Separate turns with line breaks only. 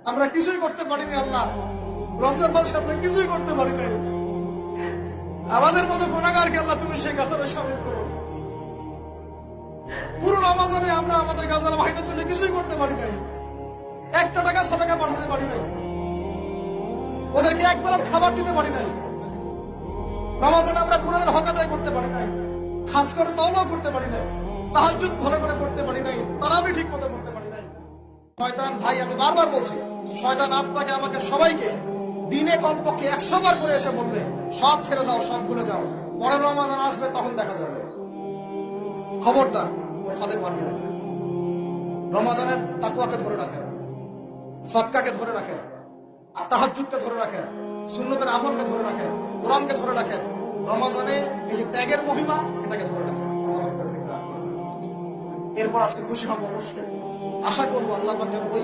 আমরা কিছুই করতে পারিনি আল্লাহ, রমজান মাস আমরা কিছুই করতে পারি নাই। আমাদের মতো গুনাহগারকে আল্লাহ তুমি সেই কাতারে শামিল করো। পুরো রমজানে আমরা আমাদের গাজার ভাইদের জন্য কিছুই করতে পারি নাই, একটা টাকা সাদাকা পাঠাতে পারি নাই, ওদেরকে একবেলার খাবার দিতে পারি নাই। রমজানে আমরা কোরআনের হক আদায় করতে পারি নাই, খাস করে তওবাও করতে পারি নাই, তাহাজ্জুদ ভালো করে করতে পারি নাই, তারাবি ঠিক মতো করতে পারি নাই। শয়তান ভাই, আমি বারবার বলছি, শয়তান আপনাকে আমাকে সবাইকে দিনে কমপক্ষে 100 বার করে এসে বলবে সব ছেড়ে দাও, সব ভুলে যাও, পরের রমাদান আসবে তখন দেখা যাবে। খবরদার ওর ফাঁদে পা দিয়েন না। রমাদানের তাকওয়াকে ধরে রাখেন, সদকাকে ধরে রাখেন, আর তাহাজ্জুদকে ধরে রাখেন, সুন্নতের আমলকে ধরে রাখেন, কোরআনকে ধরে রাখেন। রমাদানে এই যে ত্যাগের মহিমা, এটাকে ধরে রাখেন। এরপর আজকে খুশি হব অবশ্যই, আশা করবো আল্লাহ পাক যেন ওই